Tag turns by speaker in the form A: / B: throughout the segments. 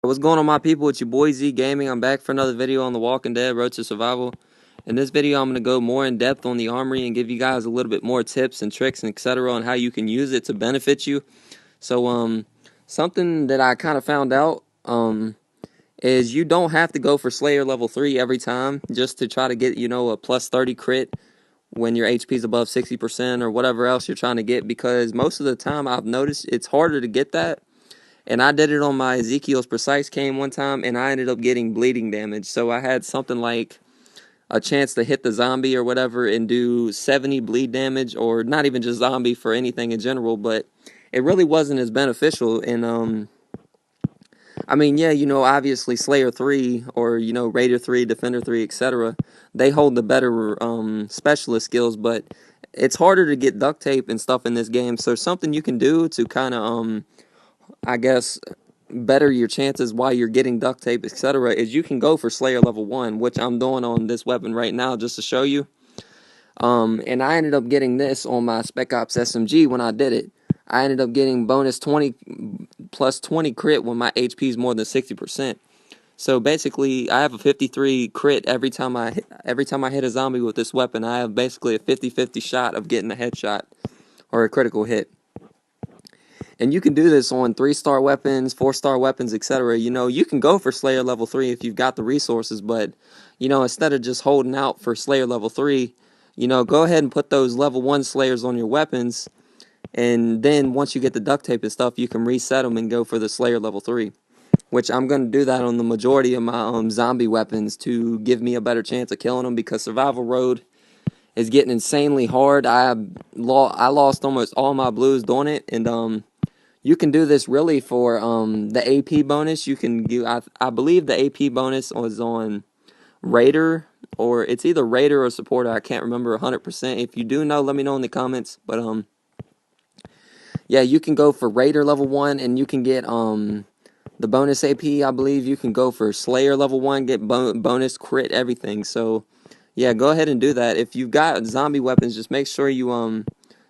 A: What's going on, my people? It's your boy Z Gaming. I'm back for another video on The Walking Dead Road to Survival. In this video, I'm going to go more in depth on the Armory and give you guys a little bit more tips and tricks and etc. on how you can use it to benefit you. So, something that I kind of found out is you don't have to go for Slayer level 3 every time just to try to get, a plus 30 crit when your HP is above 60% or whatever else you're trying to get, because most of the time I've noticed it's harder to get that. And I did it on my Ezekiel's Precise Cane one time, and I ended up getting bleeding damage. So I had something like a chance to hit the zombie or whatever and do 70 bleed damage, or not even just zombie, for anything in general, but it really wasn't as beneficial. And, I mean, yeah, obviously Slayer 3 or, Raider 3, Defender 3, etc., they hold the better specialist skills, but it's harder to get duct tape and stuff in this game. So something you can do to kind of, I guess, better your chances while you're getting duct tape, etc., is you can go for Slayer level 1, which I'm doing on this weapon right now just to show you. And I ended up getting this on my Spec Ops SMG when I did it. I ended up getting bonus 20 plus 20 crit when my HP is more than 60%. So basically, I have a 53 crit every time I hit a zombie with this weapon. I have basically a 50-50 shot of getting a headshot or a critical hit. And you can do this on 3-star weapons, 4-star weapons, etc. You can go for Slayer level 3 if you've got the resources, but, instead of just holding out for Slayer level 3, go ahead and put those level 1 Slayers on your weapons, and then once you get the duct tape and stuff, you can reset them and go for the Slayer level 3, which I'm going to do that on the majority of my zombie weapons to give me a better chance of killing them, because Survival Road is getting insanely hard. I lost almost all my blues doing it, and, you can do this really for the AP bonus. You can do, I believe the AP bonus was on Raider, or it's either Raider or Supporter. I can't remember 100%. If you do know, let me know in the comments. But yeah, you can go for Raider level 1 and you can get the bonus AP. I believe you can go for Slayer level 1, get bonus crit, everything. So yeah, go ahead and do that. If you've got zombie weapons, just make sure you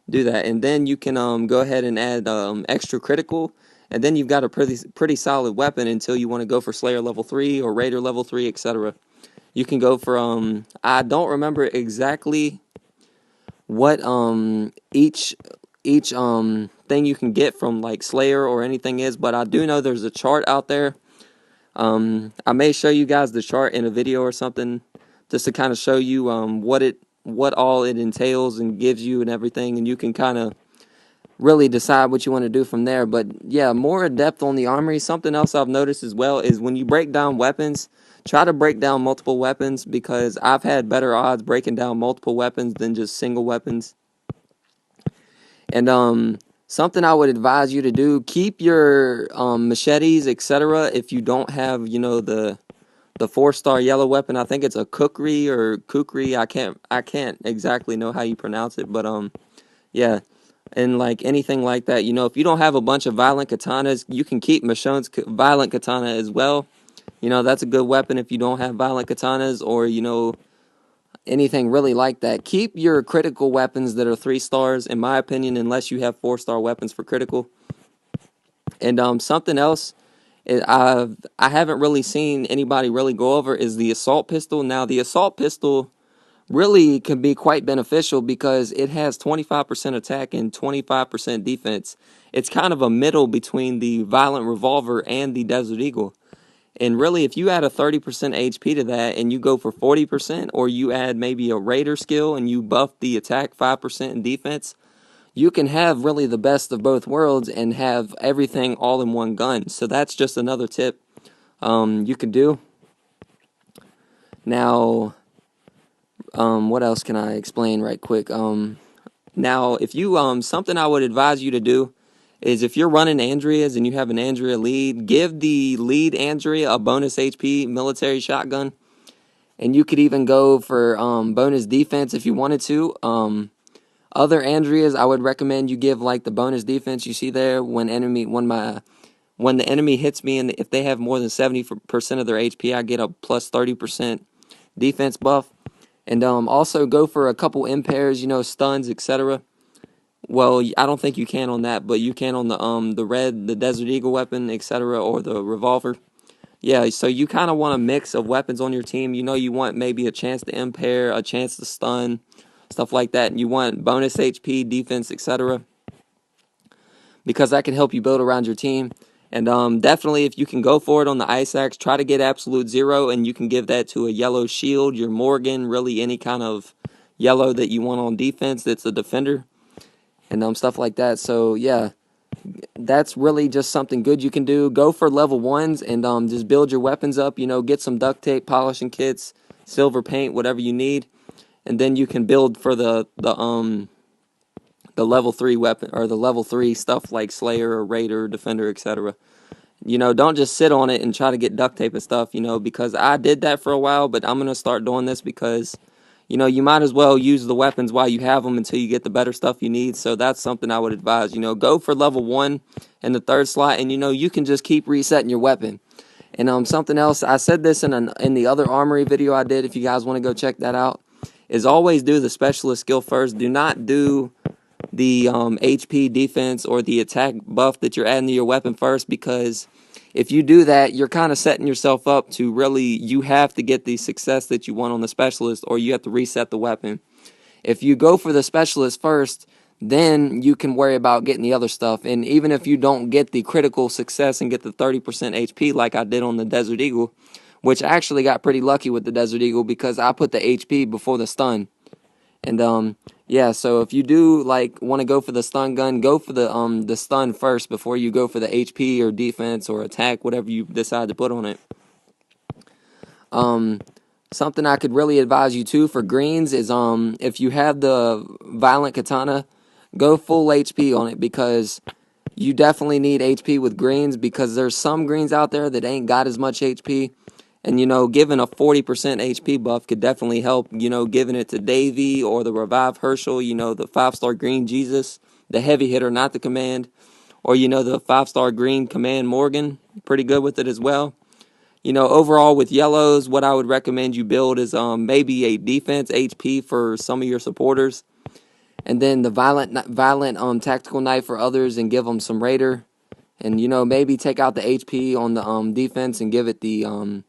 A: do that, and then you can go ahead and add extra critical, and then you've got a pretty solid weapon until you want to go for Slayer level 3 or Raider level 3, etc. You can go for I don't remember exactly what each thing you can get from like Slayer or anything is, but I do know there's a chart out there. I may show you guys the chart in a video or something, just to kind of show you what all it entails and gives you and everything, and you can kind of really decide what you want to do from there. But yeah, more in depth on the Armory. Something else I've noticed as well is when you break down weapons, try to break down multiple weapons, because I've had better odds breaking down multiple weapons than just single weapons. And something I would advise you to do, keep your machetes, etc. If you don't have, the 4-star yellow weapon. I think it's a kukri or kukri. I can't exactly know how you pronounce it, but yeah. And like anything like that, if you don't have a bunch of violent katanas, you can keep Michonne's violent katana as well. That's a good weapon if you don't have violent katanas, or anything really like that. Keep your critical weapons that are 3 stars, in my opinion, unless you have 4-star weapons for critical. And something else I haven't really seen anybody really go over is the assault pistol. Now, the assault pistol really can be quite beneficial because it has 25% attack and 25% defense. It's kind of a middle between the violent revolver and the Desert Eagle. And really, if you add a 30% HP to that and you go for 40%, or you add maybe a Raider skill and you buff the attack 5% in defense, you can have really the best of both worlds and have everything all in one gun. So that's just another tip you can do. Now, what else can I explain right quick? Now, if you, something I would advise you to do is, if you're running Andreas and you have an Andrea lead, give the lead Andrea a bonus HP military shotgun. And you could even go for bonus defense if you wanted to. Other Andreas, I would recommend you give like the bonus defense you see there when the enemy hits me, and if they have more than 70% of their HP, I get a plus 30% defense buff. And also go for a couple impairs, stuns, etc. Well, I don't think you can on that, but you can on the Desert Eagle weapon, etc., or the revolver. yeah, so you kind of want a mix of weapons on your team. You know, you want maybe a chance to impair, a chance to stun, stuff like that. And you want bonus HP, defense, etc. because that can help you build around your team. And definitely, if you can go for it on the Ice Axe, try to get absolute 0, and you can give that to a yellow shield, your Morgan, really any kind of yellow that you want on defense that's a defender, and stuff like that. So, yeah, that's really just something good you can do. Go for level 1s and just build your weapons up. You know, get some duct tape, polishing kits, silver paint, whatever you need, and then you can build for the level 3 weapon or the level 3 stuff like Slayer or Raider, Defender, etc. You know, don't just sit on it and try to get duct tape and stuff, you know, because I did that for a while, but I'm going to start doing this because, you know, you might as well use the weapons while you have them until you get the better stuff you need. So that's something I would advise. You know, go for level 1 in the 3rd slot, and, you know, you can just keep resetting your weapon. And something else, I said this in the other Armory video I did, if you guys want to go check that out, is always do the specialist skill first. Do not do the HP defense or the attack buff that you're adding to your weapon first, because if you do that, you're kind of setting yourself up to really, you have to get the success that you want on the specialist, or you have to reset the weapon. If you go for the specialist first, then you can worry about getting the other stuff. And even if you don't get the critical success and get the 30% HP like I did on the Desert Eagle, which I actually got pretty lucky with the Desert Eagle because I put the HP before the stun. And yeah, so if you do like want to go for the stun gun, go for the stun first before you go for the HP or defense or attack, whatever you decide to put on it. Something I could really advise you too for greens is if you have the violent katana, go full HP on it, because you definitely need HP with greens, because there's some greens out there that ain't got as much HP. And, you know, giving a 40% HP buff could definitely help, you know, giving it to Davy or the Revive Herschel, you know, the 5-star green Jesus, the heavy hitter, not the command, or, you know, the 5-star green command Morgan, pretty good with it as well. You know, overall with yellows, what I would recommend you build is maybe a defense HP for some of your supporters, and then the violent tactical knife for others, and give them some Raider. And, you know, maybe take out the HP on the defense and give it the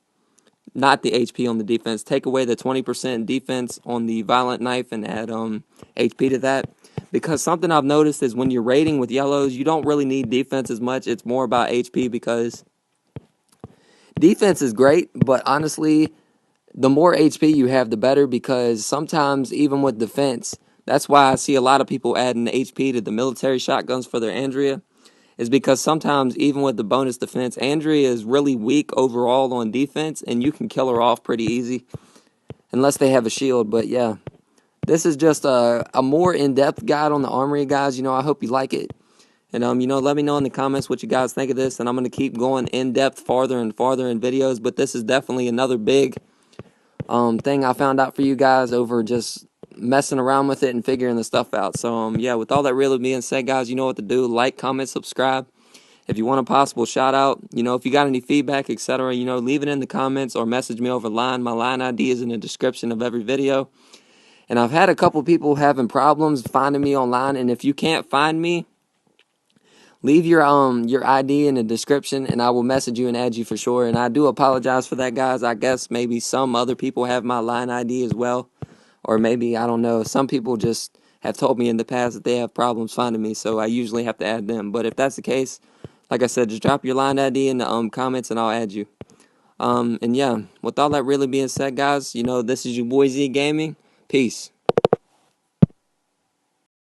A: not the HP on the defense. Take away the 20% defense on the violent knife and add HP to that. Because something I've noticed is when you're raiding with yellows, you don't really need defense as much. It's more about HP, because defense is great, but honestly, the more HP you have, the better, because sometimes even with defense, that's why I see a lot of people adding HP to the military shotguns for their Andrea, is because sometimes even with the bonus defense, Andrea is really weak overall on defense, and you can kill her off pretty easy unless they have a shield. But yeah, this is just a more in-depth guide on the Armory, guys. You know, I hope you like it. And, you know, let me know in the comments what you guys think of this, and I'm going to keep going in-depth farther and farther in videos. But this is definitely another big thing I found out for you guys over just messing around with it and figuring the stuff out. So, yeah, with all that really being said, guys, you know what to do. Like, comment, subscribe. If you want a possible shout out, you know, if you got any feedback, etc., you know, leave it in the comments or message me over line. My line ID is in the description of every video. And I've had a couple people having problems finding me online, and if you can't find me, leave your ID in the description, and I will message you and add you for sure. And I do apologize for that, guys. I guess maybe some other people have my line ID as well, or maybe, I don't know, some people just have told me in the past that they have problems finding me, so I usually have to add them. But if that's the case, like I said, just drop your line ID in the comments, and I'll add you. And yeah, with all that really being said, guys, you know, this is your boy Z Gaming. Peace.